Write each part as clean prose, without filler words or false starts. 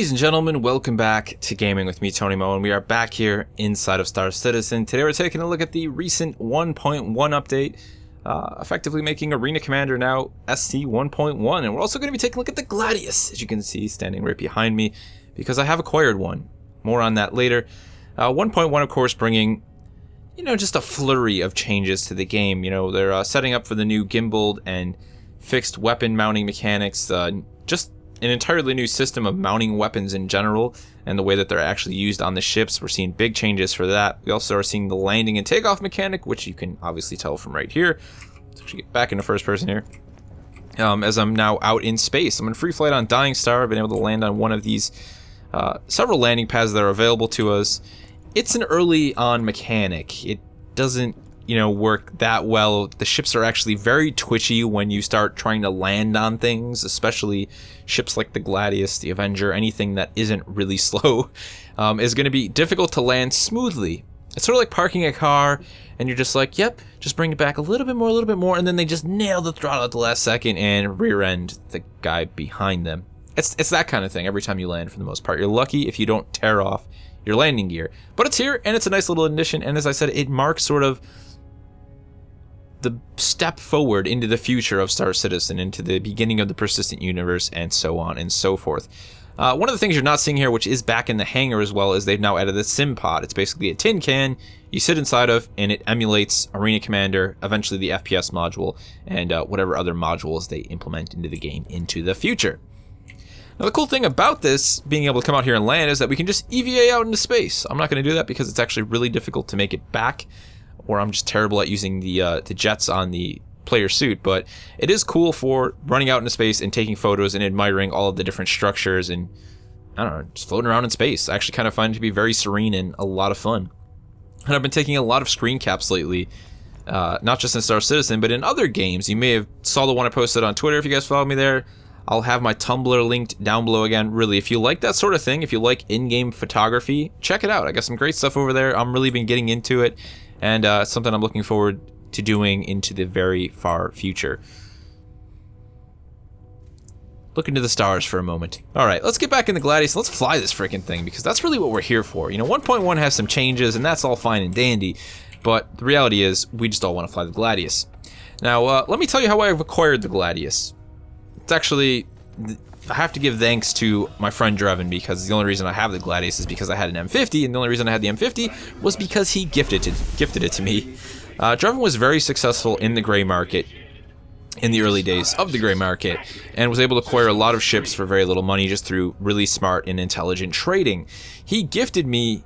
Ladies and gentlemen, welcome back to Gaming with me, Tony Mo, and we are back here inside of Star Citizen. Today we're taking a look at the recent 1.1 update, effectively making Arena Commander now SC 1.1, and we're also going to be taking a look at the Gladius, as you can see standing right behind me, because I have acquired one. More on that later. 1.1, of course, bringing, just a flurry of changes to the game. They're setting up for the new gimbaled and fixed weapon mounting mechanics, just an entirely new system of mounting weapons in general and the way that they're actually used on the ships. We're seeing big changes for that. We also are seeing the landing and takeoff mechanic, which you can obviously tell from right here. Let's actually get back into first person here. As I'm now out in space. I'm in free flight on Dying Star. I've been able to land on one of these several landing pads that are available to us. It's an early on mechanic. It doesn't work that well. The ships are actually very twitchy when you start trying to land on things, especially ships like the Gladius, the Avenger, anything that isn't really slow is going to be difficult to land smoothly. It's sort of like parking a car and you're just like, yep, just bring it back a little bit more, and then they just nail the throttle at the last second and rear end the guy behind them. It's that kind of thing every time you land for the most part. You're lucky if you don't tear off your landing gear. But it's here and it's a nice little addition, and as I said, it marks sort of the step forward into the future of Star Citizen, into the beginning of the persistent universe, and so on and so forth. One of the things you're not seeing here, which is back in the hangar as well, is they've now added the sim pod. It's basically a tin can you sit inside of, and it emulates Arena Commander, eventually the FPS module, and whatever other modules they implement into the game into the future. Now, the cool thing about this being able to come out here and land is that we can just EVA out into space. I'm not going to do that because it's actually really difficult to make it back, or I'm just terrible at using the jets on the player suit, but it is cool for running out into space and taking photos and admiring all of the different structures and, I don't know, just floating around in space. I actually kind of find it to be very serene and a lot of fun. And I've been taking a lot of screen caps lately, not just in Star Citizen, but in other games. You may have saw the one I posted on Twitter if you guys follow me there. I'll have my Tumblr linked down below again. Really, if you like that sort of thing, if you like in-game photography, check it out. I got some great stuff over there. I'm really been getting into it. And it's something I'm looking forward to doing into the very far future. Look into the stars for a moment. Alright, let's get back into Gladius. Let's fly this freaking thing, because that's really what we're here for. 1.1 has some changes, and that's all fine and dandy. But the reality is, we just all want to fly the Gladius. Now, let me tell you how I've acquired the Gladius. It's actually, I have to give thanks to my friend Drevin, because the only reason I have the Gladius is because I had an M50, and the only reason I had the M50 was because he gifted it to me. Drevin was very successful in the gray market, in the early days of the gray market, and was able to acquire a lot of ships for very little money just through really smart and intelligent trading. He gifted me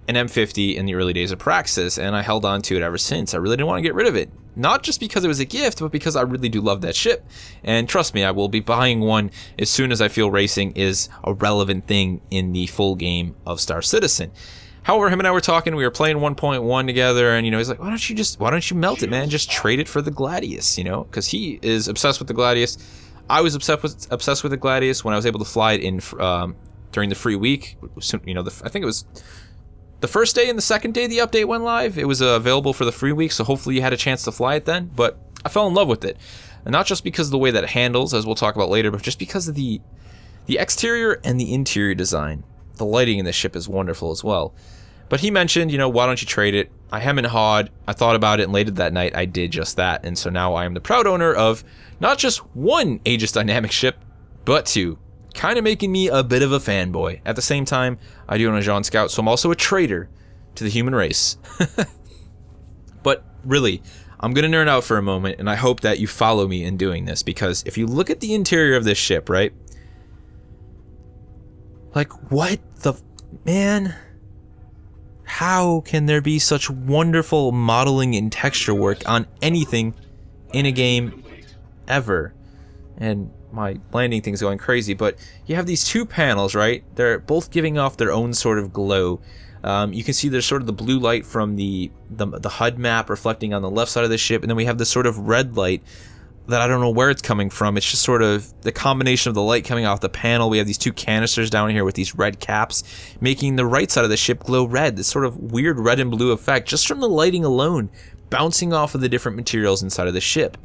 an M50 in the early days of Praxis, and I held on to it ever since. I really didn't want to get rid of it. Not just because it was a gift, but because I really do love that ship. And trust me, I will be buying one as soon as I feel racing is a relevant thing in the full game of Star Citizen. However, him and I were talking, we were playing 1.1 together, and he's like, why don't you melt it, man? Just trade it for the Gladius, because he is obsessed with the Gladius. I was obsessed with the Gladius when I was able to fly it in during the free week. I think it was the first day and the second day the update went live. It was available for the free week, so hopefully you had a chance to fly it then. But I fell in love with it. And not just because of the way that it handles, as we'll talk about later, but just because of the exterior and the interior design. The lighting in this ship is wonderful as well. But he mentioned, why don't you trade it? I hem and hawed. I thought about it, and later that night I did just that. And so now I am the proud owner of not just one Aegis Dynamic ship, but two. Kind of making me a bit of a fanboy. At the same time, I do own a Jean Scout, so I'm also a traitor to the human race. But really, I'm going to nerd out for a moment, and I hope that you follow me in doing this, because if you look at the interior of this ship, right? Like, what the... Man... How can there be such wonderful modeling and texture work on anything in a game ever? And my landing thing's going crazy, but you have these two panels, right? They're both giving off their own sort of glow. You can see there's sort of the blue light from the HUD map reflecting on the left side of the ship, and then we have this sort of red light that I don't know where it's coming from. It's just sort of the combination of the light coming off the panel. We have these two canisters down here with these red caps, making the right side of the ship glow red. This sort of weird red and blue effect just from the lighting alone, bouncing off of the different materials inside of the ship.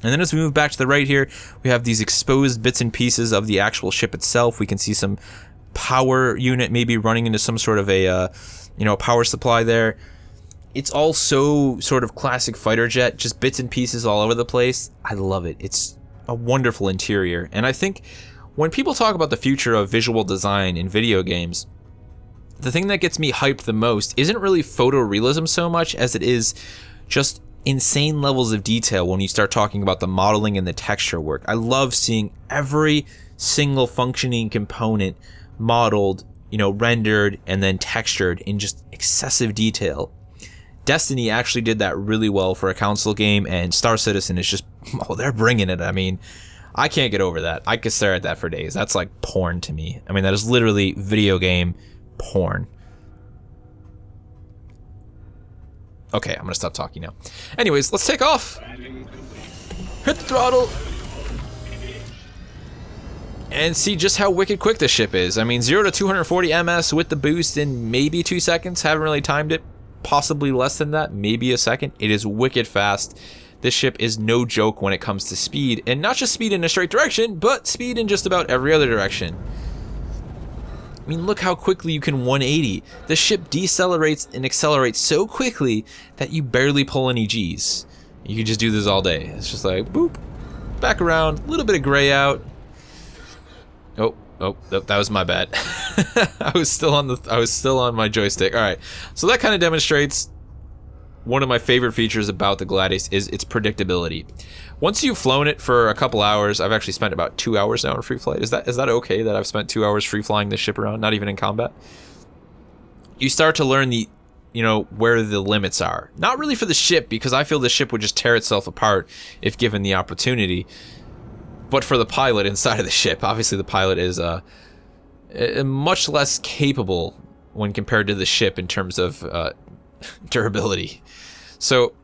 And then as we move back to the right here, we have these exposed bits and pieces of the actual ship itself. We can see some power unit maybe running into some sort of a power supply there. It's all so sort of classic fighter jet, just bits and pieces all over the place. I love it. It's a wonderful interior. And I think when people talk about the future of visual design in video games, the thing that gets me hyped the most isn't really photorealism so much as it is just insane levels of detail when you start talking about the modeling and the texture work. I love seeing every single functioning component modeled, rendered and then textured in just excessive detail. Destiny actually did that really well for a console game, and Star Citizen is just, they're bringing it. I mean, I can't get over that. I could stare at that for days. That's like porn to me. I mean, that is literally video game porn. Okay, I'm gonna stop talking now. Anyways, let's take off. Hit the throttle. And see just how wicked quick this ship is. I mean, 0 to 240 ms with the boost in maybe 2 seconds. Haven't really timed it. Possibly less than that, maybe a second. It is wicked fast. This ship is no joke when it comes to speed, and not just speed in a straight direction, but speed in just about every other direction. I mean, look how quickly you can 180. The ship decelerates and accelerates so quickly that you barely pull any G's. You can just do this all day. It's just like, boop, back around, a little bit of gray out. Oh, that was my bad. I was still on my joystick. All right, so that kind of demonstrates one of my favorite features about the Gladius is its predictability. Once you've flown it for a couple hours, I've actually spent about 2 hours now in free flight. Is that okay that I've spent 2 hours free flying this ship around, not even in combat? You start to learn the, where the limits are. Not really for the ship, because I feel the ship would just tear itself apart if given the opportunity. But for the pilot inside of the ship, obviously the pilot is much less capable when compared to the ship in terms of durability. So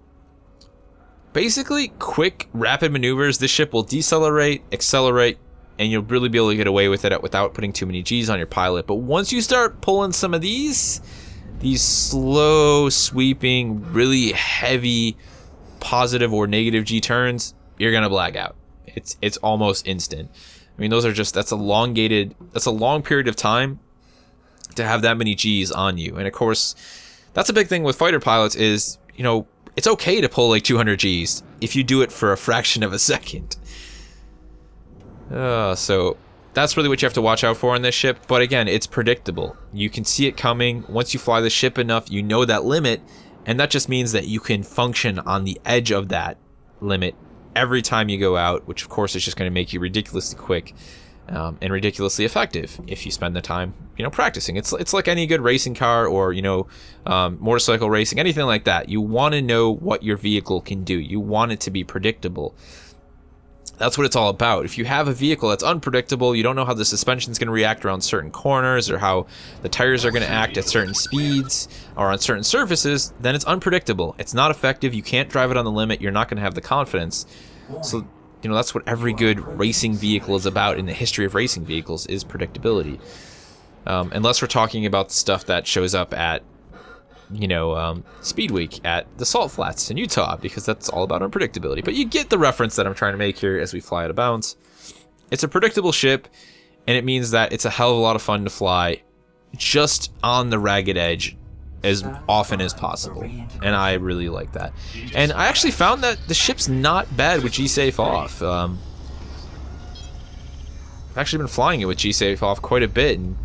basically, quick, rapid maneuvers, this ship will decelerate, accelerate, and you'll really be able to get away with it without putting too many G's on your pilot. But once you start pulling some of these slow, sweeping, really heavy positive or negative G turns, you're gonna black out. It's almost instant. I mean, that's a long period of time to have that many G's on you. And of course, that's a big thing with fighter pilots is, it's okay to pull like 200 G's if you do it for a fraction of a second. So that's really what you have to watch out for in this ship. But again, it's predictable. You can see it coming. Once you fly the ship enough, you know that limit. And that just means that you can function on the edge of that limit every time you go out, which of course is just going to make you ridiculously quick and ridiculously effective if you spend the time, practicing. It's like any good racing car or, motorcycle racing, anything like that. You want to know what your vehicle can do. You want it to be predictable. That's what it's all about. If you have a vehicle that's unpredictable, you don't know how the suspension is going to react around certain corners or how the tires are going to act at certain speeds or on certain surfaces, then it's unpredictable. It's not effective. You can't drive it on the limit. You're not going to have the confidence. So, that's what every good racing vehicle is about in the history of racing vehicles is predictability. Unless we're talking about the stuff that shows up at Speed Week at the Salt Flats in Utah, because that's all about unpredictability. But you get the reference that I'm trying to make here as we fly out of bounds. It's a predictable ship, and it means that it's a hell of a lot of fun to fly just on the ragged edge as often as possible. And I really like that. And I actually found that the ship's not bad with G-Safe off. I've actually been flying it with G-Safe off quite a bit, and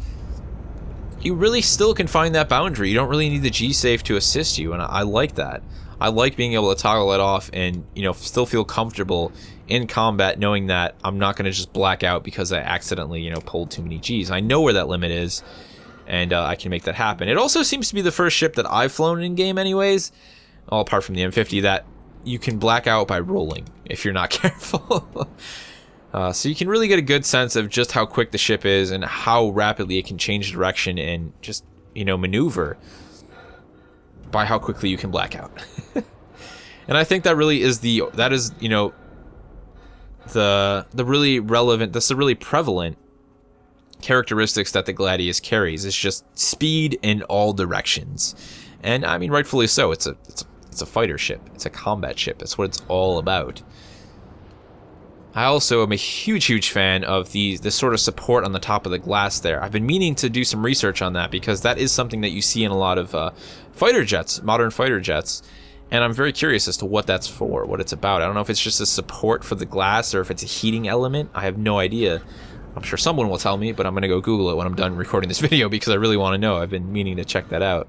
you really still can find that boundary. You don't really need the G-Safe to assist you, and I like that. I like being able to toggle it off and, still feel comfortable in combat knowing that I'm not going to just black out because I accidentally, pulled too many G's. I know where that limit is, and I can make that happen. It also seems to be the first ship that I've flown in-game anyways, all apart from the M50, that you can black out by rolling if you're not careful. So you can really get a good sense of just how quick the ship is and how rapidly it can change direction and just, maneuver by how quickly you can black out. And I think that really is the really relevant, that's the really prevalent characteristics that the Gladius carries. It's just speed in all directions. And I mean, rightfully so. It's a fighter ship. It's a combat ship. That's what it's all about. I also am a huge fan of this sort of support on the top of the glass there. I've been meaning to do some research on that because that is something that you see in a lot of fighter jets, modern fighter jets. And I'm very curious as to what that's for, what it's about. I don't know if it's just a support for the glass or if it's a heating element. I have no idea. I'm sure someone will tell me, but I'm going to go Google it when I'm done recording this video because I really want to know. I've been meaning to check that out.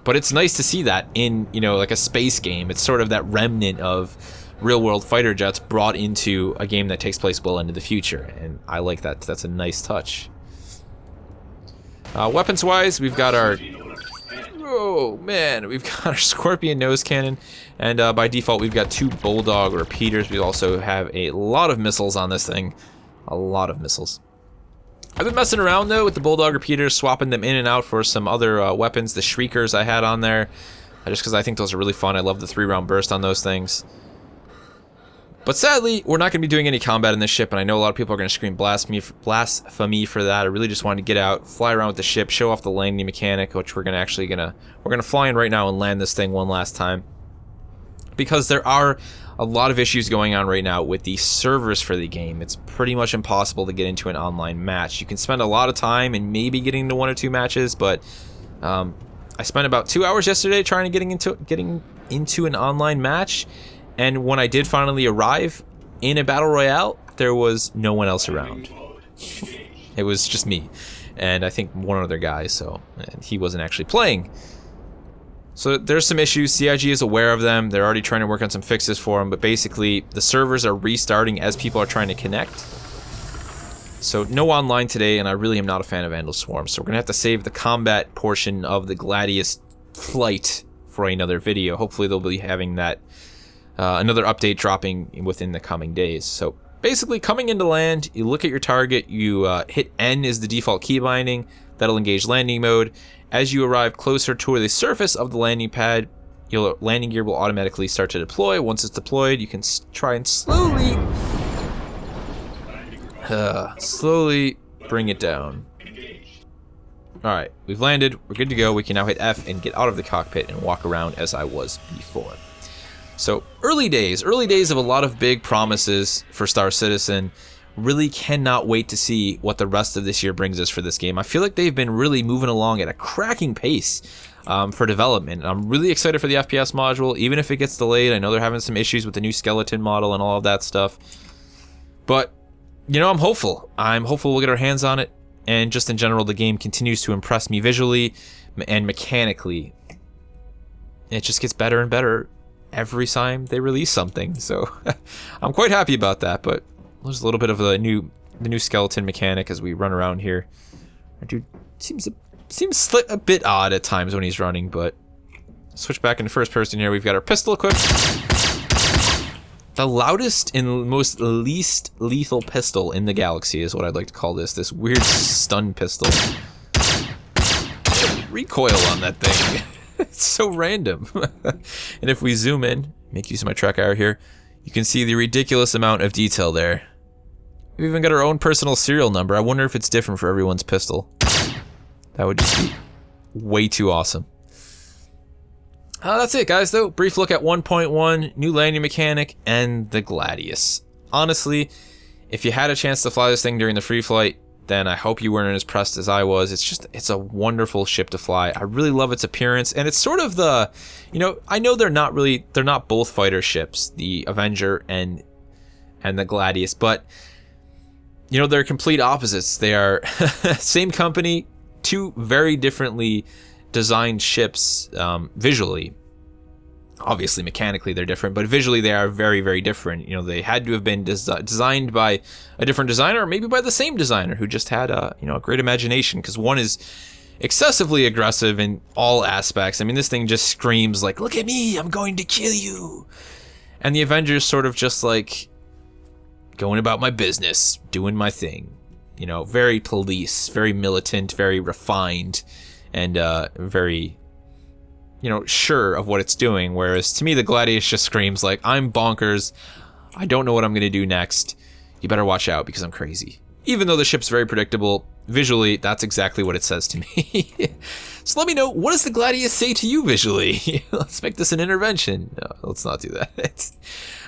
But it's nice to see that in, you know, like a space game. It's sort of that remnant of real-world fighter jets brought into a game that takes place well into the future, and I like that. That's a nice touch. Weapons-wise, we've got our... Oh, man. We've got our Scorpion nose cannon, and by default, we've got 2 Bulldog repeaters. We also have a lot of missiles on this thing. A lot of missiles. I've been messing around, though, with the Bulldog repeaters, swapping them in and out for some other weapons. The Shriekers I had on there, just because I think those are really fun. I love the 3-round burst on those things. But sadly, we're not going to be doing any combat in this ship, and I know a lot of people are going to scream blasphemy for that. I really just wanted to get out, fly around with the ship, show off the landing mechanic, which we're gonna fly in right now and land this thing one last time. Because there are a lot of issues going on right now with the servers for the game. It's pretty much impossible to get into an online match. You can spend a lot of time and maybe getting into 1 or 2 matches, but I spent about 2 hours yesterday trying to getting into an online match. And when I did finally arrive in a battle royale, there was no one else around. It was just me, and I think one other guy, and he wasn't actually playing. So there's some issues. CIG is aware of them. They're already trying to work on some fixes for them, but basically the servers are restarting as people are trying to connect. So no online today, and I really am not a fan of Vandal Swarm, so we're going to have to save the combat portion of the Gladius flight for another video. Hopefully they'll be having that another update dropping within the coming days. So basically, coming into land, you look at your target, you hit N is the default key binding. That'll engage landing mode. As you arrive closer to the surface of the landing pad, your landing gear will automatically start to deploy. Once it's deployed, you can try and slowly bring it down. Alright, we've landed, we're good to go. We can now hit F and get out of the cockpit and walk around as I was before. So early days of a lot of big promises for Star Citizen. Really cannot wait to see what the rest of this year brings us for this game. I feel like they've been really moving along at a cracking pace for development. I'm really excited for the FPS module, even if it gets delayed. I know they're having some issues with the new skeleton model and all of that stuff. But, you know, I'm hopeful. I'm hopeful we'll get our hands on it. And just in general, the game continues to impress me visually and mechanically. It just gets better and better every time they release something, so I'm quite happy about that. But there's a little bit of the new skeleton mechanic as we run around here. Our dude seems a bit odd at times when he's running, but switch back into first person here. We've got our pistol equipped. The loudest and most least lethal pistol in the galaxy is what I'd like to call this. This weird stun pistol. Recoil on that thing. It's so random. And if we zoom in, make use of my track hour here, you can see the ridiculous amount of detail there. We've even got our own personal serial number. I wonder if it's different for everyone's pistol. That would just be way too awesome. That's it, guys, though. Brief look at 1.1, new landing mechanic, and the Gladius. Honestly, if you had a chance to fly this thing during the free flight, then I hope you weren't as impressed as I was. It's a wonderful ship to fly. I really love its appearance, and it's sort of the, you know, I know they're not both fighter ships, the Avenger and the Gladius, but you know, they're complete opposites. They are same company, 2 very differently designed ships visually. Obviously, mechanically they're different, but visually they are very, very different. You know, they had to have been designed by a different designer, or maybe by the same designer who just had a great imagination. Because one is excessively aggressive in all aspects. I mean, this thing just screams like, "Look at me, I'm going to kill you," and the Avengers sort of just like going about my business, doing my thing. You know, very police, very militant, very refined, and very, you know, sure of what it's doing. Whereas to me, the Gladius just screams like, "I'm bonkers. I don't know what I'm going to do next. You better watch out because I'm crazy." Even though the ship's very predictable, visually, that's exactly what it says to me. So let me know, what does the Gladius say to you visually? Let's make this an intervention. No, let's not do that.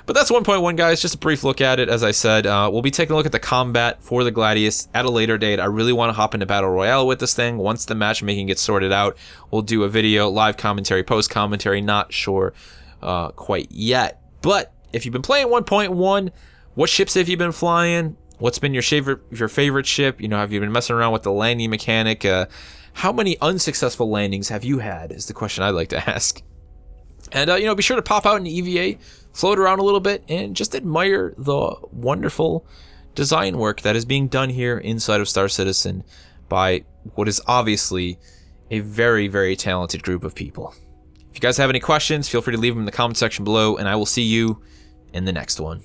But that's 1.1, guys. Just a brief look at it. As I said, we'll be taking a look at the combat for the Gladius at a later date. I really want to hop into Battle Royale with this thing. Once the matchmaking gets sorted out, we'll do a video, live commentary, post-commentary. Not sure quite yet. But if you've been playing 1.1, what ships have you been flying? What's been your favorite ship? You know, have you been messing around with the landing mechanic? How many unsuccessful landings have you had is the question I'd like to ask. And, you know, be sure to pop out an EVA, float around a little bit, and just admire the wonderful design work that is being done here inside of Star Citizen by what is obviously a very, very talented group of people. If you guys have any questions, feel free to leave them in the comment section below, and I will see you in the next one.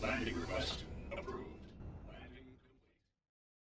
Landing request.